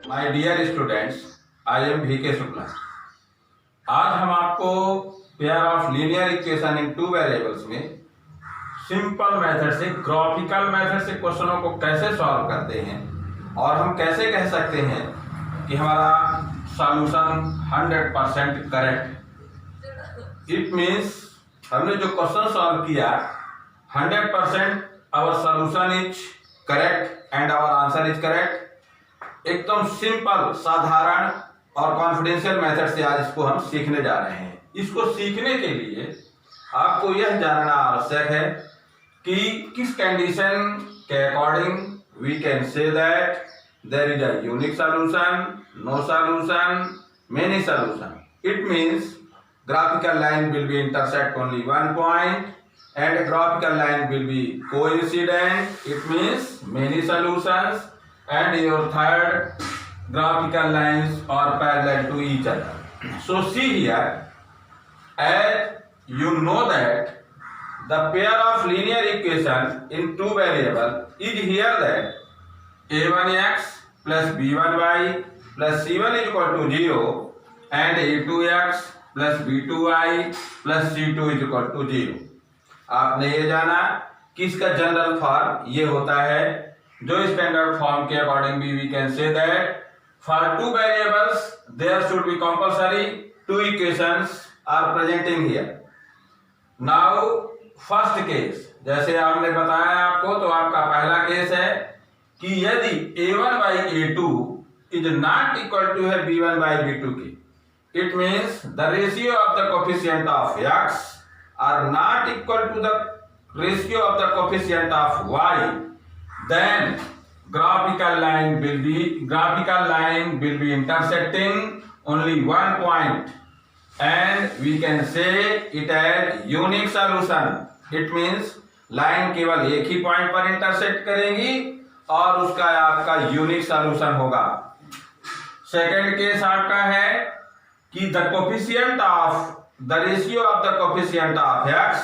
My dear students, I am VK Shukla. आज हम आपको pair of linear equation in two variables में simple method से, ग्राफिकल मेथड से क्वेश्चनों को कैसे सॉल्व करते हैं और हम कैसे कह सकते हैं कि हमारा सॉल्यूशन 100% करेक्ट। इट मीन्स हमने जो क्वेश्चन सॉल्व किया 100% our solution is correct and our answer is correct. एकदम सिंपल, साधारण और कॉन्फिडेंशियल मेथड से आज इसको हम सीखने जा रहे हैं। इसको सीखने के लिए आपको यह जानना आवश्यक है कि किस कंडीशन के according we can say that there is a unique solution, no solution, many solution. It means graphical line will be intersect only one point and graphical line will be coincident. It means many solutions. And your third, graphical lines are parallel to each other. So see here, as you know that the pair of linear equation in two variable is here that a1x plus b1y plus c1 is equal to 0 and a2x plus b2y plus c2 is equal to 0। आपने ये जाना कि इसका general form ये होता है, जो standard form के अकॉर्डिंग भी we can say that for two variables there should be compulsory two equations are presenting here. Now first case, जैसे आपने बताया आपको, तो आपका पहला केस है कि यदि a1 by a2 is not equal to है b1 by b2 की, it means the ratio of the coefficient of x are not equal to the ratio of the coefficient of y, then graphical line will be intersecting only one point and we can say it as unique solution। it means line केवल एक ही point पर intersect करेंगी और उसका आपका unique solution होगा। Second case आपका है कि the coefficient of the ratio of the coefficient of x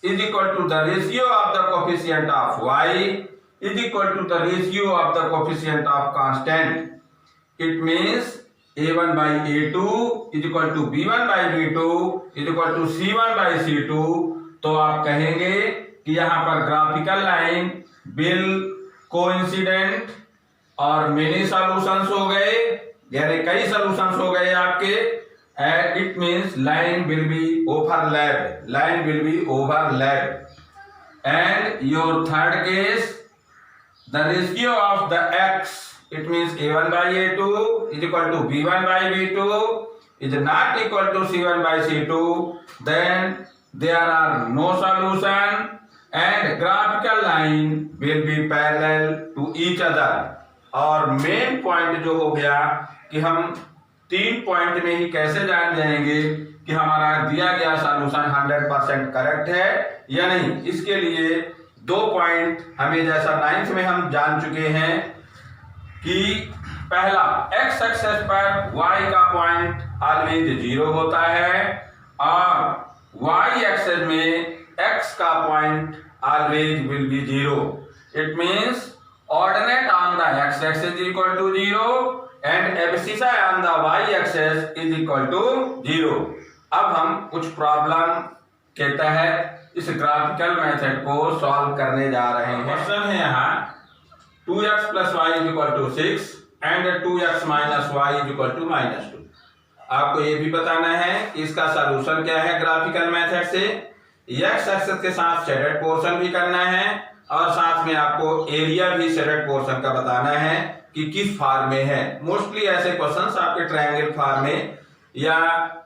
is equal to the ratio of the coefficient of y is equal to the ratio of the coefficient of constant। it means a1 by a2 is equal to b1 by b2 is equal to c1 by c2। तो आप कहेंगे कि यहाँ पर graphical line bill coincident और many solutions हो गए, यानी कई सॉल्यूशंस हो गए आपके। And it means line will be overlapped, and your third case, the ratio of the x, it means a1 by a2 is equal to b1 by b2 is not equal to c1 by c2, then there are no solution and graphical line will be parallel to each other। और main point जो हो गया कि हम 3 point में ही कैसे जान जाएंगे कि हमारा दिया गया सॉल्यूशन 100% करेक्ट है या नहीं। इसके लिए 2 पॉइंट हमें, जैसा 9th में हम जान चुके हैं कि पहला, x एक्सिस पर y का पॉइंट ऑलवेज 0 होता है और y एक्सिस में x का point always will be 0। It means ordinate on the x axis is equal to 0 and abscissa on the y axis is equal to 0। अब हम कुछ प्रॉब्लम के तहत इस ग्राफिकल मेथड को सॉल्व करने जा रहे हैं। क्वेश्चन है यहाँ 2x plus y is equal to 6 and 2x minus y is equal to -2। आपको ये भी बताना है कि इसका सॉल्यूशन क्या है ग्राफिकल मेथड से। x एक्सिस के साथ शेडेड पोर्शन भी करना है और साथ में आपको एरिया भी शेडेड पोर्शन का बताना है कि किस फॉर्म में है। मोस्टली ऐसे क्वेश्चंस आपके ट्रायंगल फॉर्म में या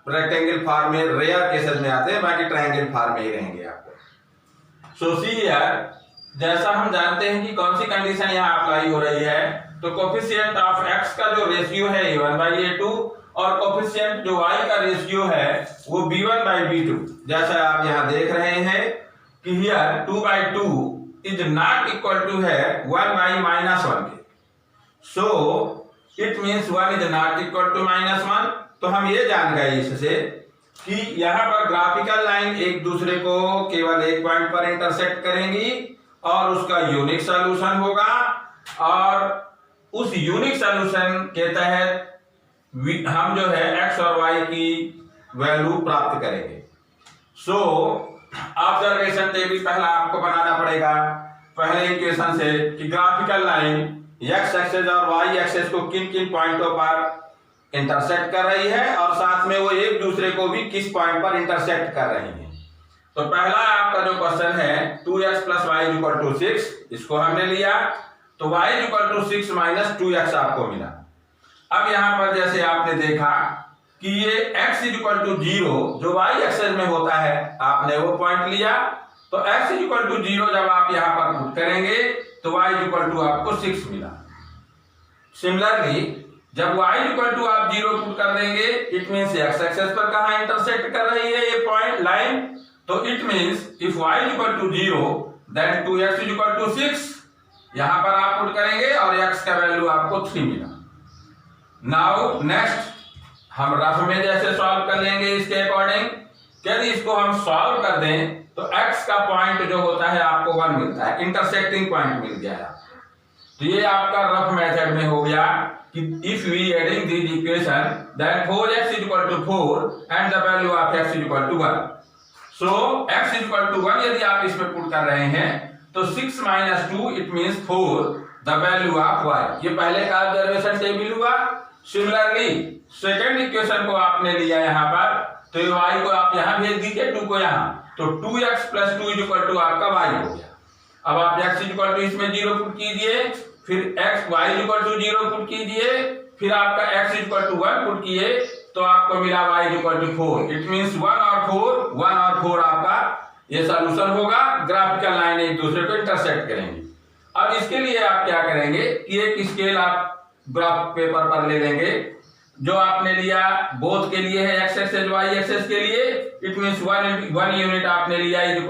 रेक्टेंगल फॉर्म में रेयर केसेस में आते हैं, बाकी ट्रायंगल फॉर्म में ही रहेंगे आपको। सो सी हियर, जैसा हम जानते हैं कि कौन सी कंडीशन यहाँ अप्लाई हो रही है, तो कोफिशिएंट ऑफ x का जो रेशियो है a1 by a2 और कोफिशिएंट जो y का रेशियो है वो b1 by b2। जैसा आप यहाँ देख रहे हैं कि here 2 by 2 is not equal to है 1 by -1 के। So it means 1 is not equal to -1। तो हम ये जान गए इससे कि यहाँ पर ग्राफिकल लाइन एक दूसरे को केवल एक पॉइंट पर इंटरसेक्ट करेंगी और उसका यूनिक सॉल्यूशन होगा और उस यूनिक सॉल्यूशन के तहत हम जो है x और y की वैल्यू प्राप्त करेंगे। सो ऑब्जर्वेशन टेबल पहला आपको बनाना पड़ेगा पहले इक्वेशन से कि ग्राफिकल लाइन x एक्सिस और y एक्सिस को किन किन पॉइंटों पर इंटरसेक्ट कर रही है और साथ में वो एक दूसरे को भी किस पॉइंट पर इंटरसेक्ट कर रही है। तो पहला आपका जो क्वेश्चन है 2x + y = 6, इसको हमने लिया तो y = 6 - 2x आपको मिला। अब यहां पर जैसे आपने देखा कि ये x = 0 जो y एक्सिस में होता है आपने वो पॉइंट लिया, तो x = 0 जब आप यहां पर पुट करेंगे तो y = आपको 6 मिला। सिमिलरली जब y = आप 0 पुट कर देंगे इट मींस x एक्सिस पर कहां इंटरसेक्ट कर रही है ये पॉइंट लाइन, तो it means if y = 0 then 2x = 6 यहां पर आप पुट करेंगे और x का वैल्यू आपको 3 मिला। नाउ नेक्स्ट हम रफ में जैसे सॉल्व कर लेंगे इसके अकॉर्डिंग, यदि इसको हम सॉल्व कर दें तो x का पॉइंट जो होता है आपको 1 मिलता है, इंटरसेक्टिंग पॉइंट मिल गया। तो ये आपका रफ मेथड में हो गया कि if we adding this equation then 4x = 4 and the value of x = 1। So x = 1 यदि आप इसमें पुट कर रहे हैं तो 6 - 2 it means 4 the value of y। ये पहले का ऑब्जर्वेशन टेबल हुआ। सिमिलरली सेकंड इक्वेशन को आपने लिया यहां पर, तो y को आप यहां भेज दीजिए 2 को यहां, तो 2x + 2 = आपका y हो गया। अब आप x = इसमें 0 पुट कीजिए, फिर y = 0 पुट कीजिए, फिर आपका x = 1 पुट किए तो आपको मिला y = 4। इट मींस 1 और 4 आपका ये सॉल्यूशन होगा। ग्राफिकल लाइन एक दूसरे को इंटरसेक्ट करेंगे। अब इसके लिए आप क्या करेंगे कि एक स्केल आप ग्राफ पेपर पर ले लेंगे जो आपने लिया बोथ के लिए है x एक्सिस y एक्सिस के लिए, इट मींस 1 यूनिट आपने लिया =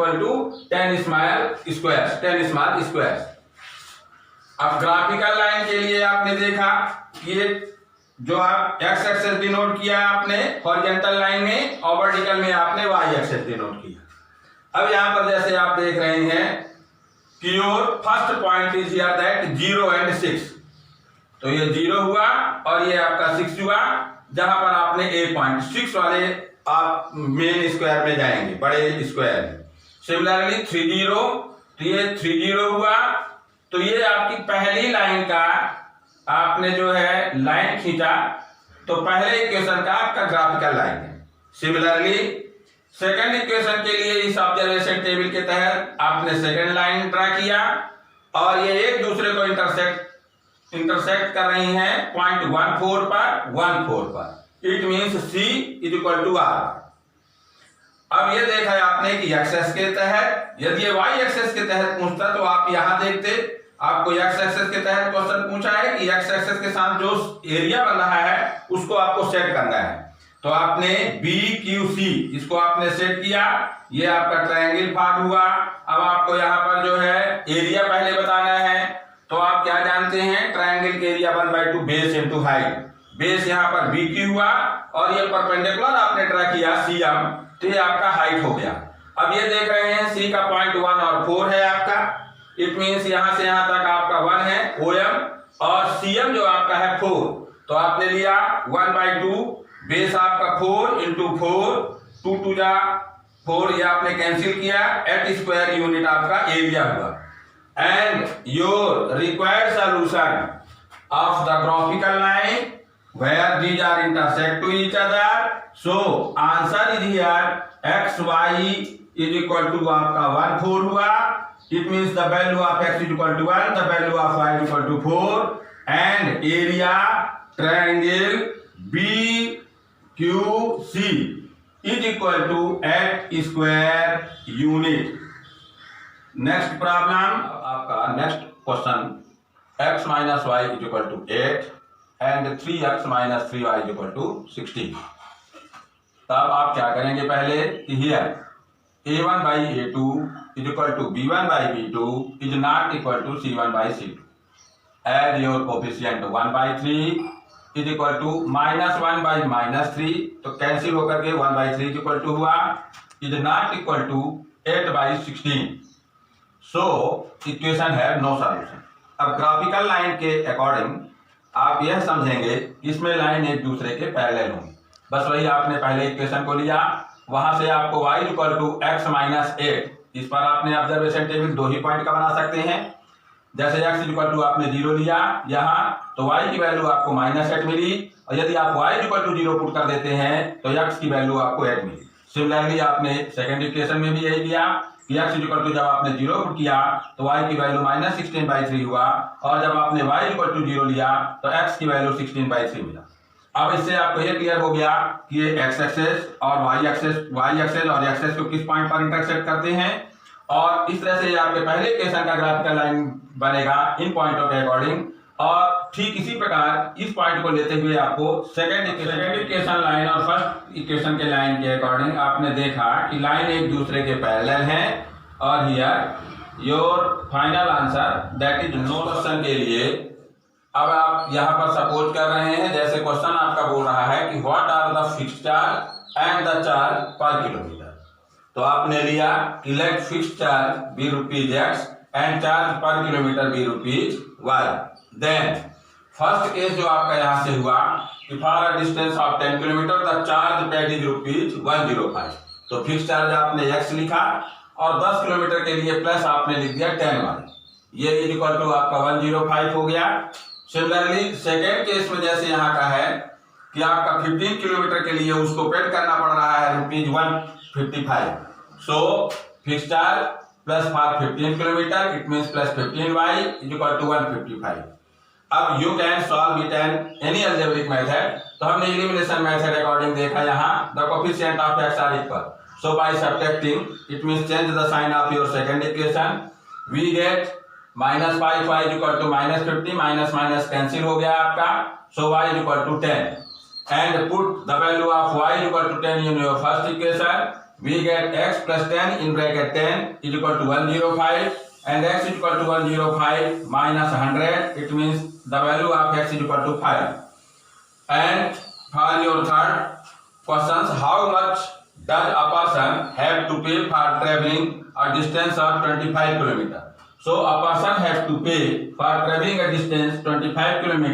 10 स्मॉल स्क्वायर। अब ग्राफिकल लाइन के लिए आपने देखा कि ये जो आप x एक्सिस डिनोट किया आपने हॉरिजॉन्टल लाइन में और वर्टिकल में आपने y एक्सिस डिनोट किया। अब यहां पर जैसे आप देख रहे हैं कि your first point is here that 0 and 6, तो ये 0 हुआ और ये आपका 6 हुआ, जहां पर आपने a पॉइंट 6 वाले आप मेन स्क्वायर में जाएंगे, बड़े स्क्वायर में। सिमिलरली 3 0, तो ये 3 0 हुआ, तो ये आपकी पहली लाइन का आपने जो है लाइन खींचा, तो पहले इक्वेशन का आपका ग्राफिकल लाइन है। सिमिलरली सेकंड इक्वेशन के लिए इस ऑब्जर्वेशन टेबल के तहत आपने सेकंड लाइन ड्रा किया और ये एक दूसरे को इंटरसेक्ट कर रही हैं पॉइंट 14 पर, इट मींस C = R। अब ये देखा है आपने कि एक्सेस के तहत, यदि ये y एक्सेस के तहत पूछता तो आप यहां देखते, आपको x एक्सेस के तहत क्वेश्चन पूछा है कि x एक्सेस के साथ जो एरिया बन रहा है उसको आपको सेट करना है, तो आपने BQC इसको आपने सेट किया, ये आपका ट्रायंगल फॉर्म हुआ। अब आपको यहाँ पर जो है एरिया पहले बताना है, तो आप क्या जानते हैं ट्रायंगल के area 1/2 base into height. Base यहाँ पर BQ हुआ और ये परपेंडिकुलर आपने ड्रा किया CM, तो ये आपका हाइट हो गया। अब ये देख रहे हैं C का पॉइंट 1 और 4 है आपका, इट मींस यहां से यहां तक आपका 1 है OM और CM जो आपका है 4, तो आपने लिया 1/2 बेस आपका 4 इंटू 4, 2 2 जा 4, ये आपने कैंसिल किया, 8 स्क्वायर यूनिट आपका एरिया हुआ। And your required solution of the graphical line where these are intersect to each other, so answer is here xy = आपका 1 4 हुआ, it means the value of x = 1, the value of y = 4 and area triangle BQC is equal to 8 square unit। Next problem आपका next question x - y = 8 and 3x - 3y = 16। तब आप क्या करेंगे पहले कि here a1/a2 = b1/b2 is not equal to c1/c2। add your coefficient 1/3 is equal to -1/-3, तो cancel होकर के 1/3 इक्वल टू हुआ, is not equal to 8/16। So equation है नो सॉल्यूशन। अब ग्राफिकल लाइन के अकॉर्डिंग आप यह समझेंगे कि इसमें लाइन एक दूसरे के पैरेलल होंगी। बस वही आपने पहले इक्वेशन को लिया, वहां से आपको y equal to x minus 8, इस पर आपने ऑब्जर्वेशन टेबल 2 ही पॉइंट का बना सकते हैं। जैसे x इक्वल टू आपने 0 लिया यहाँ, तो y की वैल्यू आपको -8 मिली, और यदि आप y इक्वल टू 0 पुट कर देते हैं तो x की वैल्यू आपको 8 मिली। सिमिलरली आपने सेकंड इक्वेशन में भी यही किया कि x इक्वल टू जब आपने 0 पुट किया तो y की वैल्यू -16/3 हुआ, और जब आपने y इक्वल टू 0 लिया तो x की वैल्यू 16/3 मिला। अब इससे आपको ये क्लियर हो गया कि ये x एक्सेस और y एक्सेस और एक्सेस को किस पॉइंट पर इंटरसेक्ट करते हैं, और इस तरह से आपके पहले इक्वेशन का ग्राफिकल लाइन बनेगा इन पॉइंटों के अकॉर्डिंग। और ठीक इसी प्रकार इस पॉइंट को लेते हुए आपको सेकंड इक्वेशन लाइन और फर्स्ट इक्वेशन के लाइन के अकॉर्डिंग आपने देखा कि लाइन एक दूसरे के पैरेलल हैं, और here your final answer that is no question के लिए अब आप यहाँ पर सपोज कर रहे हैं, जैसे क्वेश्चन आपका बोल रहा है कि what are the fixed charge and the charge per kilometre, तो आपने लिया कि let fixed charge be rupees x and charge per kilometre be rupees y। Then first case जो आपका यहाँ से हुआ कि for a distance of 10 kilometre the charge paid is rupees 105, तो फिक्स्ड चार्ज आपने x लिखा, और 10 किलोमीटर के लिए प्लस आपने लिख दिया 10y, ये इज इक्वल टू आपका 105 हो गया। सिमिलरली सेकेंड केस में जैसे यहाँ का है कि आपका 15 किलोमीटर के लिए उसको पेड करना पड़ रहा है rupees 155, so fixed charge plus for 15 kilometre it means plus 15y is equal to 155। अब you can solve it in any algebraic method, तो हमने एलिमिनेशन मेथड अकॉर्डिंग देखा यहाँ the coefficient of x are equal, so by subtracting it means change the sign of your second equation, we get -5y is equal to -50, minus minus cancel हो गया आपका, so y is equal to 10 and put the value of y is equal to 10 in your first equation, we get x plus 10 in bracket 10 is equal to 105 and x is equal to 105 minus 100, it means the value of x is equal to 5. And for your third questions, how much does a person have to pay for traveling a distance of 25 km? So a person has to pay for traveling a distance 25 km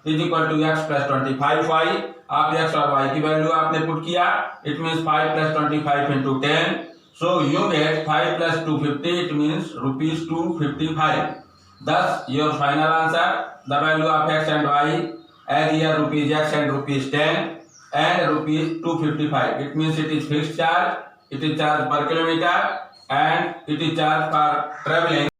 is equal to x plus 25y, आप x और y की value आपने put किया, it means 5 plus 25 into 10, so you get 5 plus 250, it means rupees 255. Thus your final answer, the value of x and y as here rupees x and rupees 10 and rupees 255, it means it is fixed charge, it is charge per kilometer and it is charge for traveling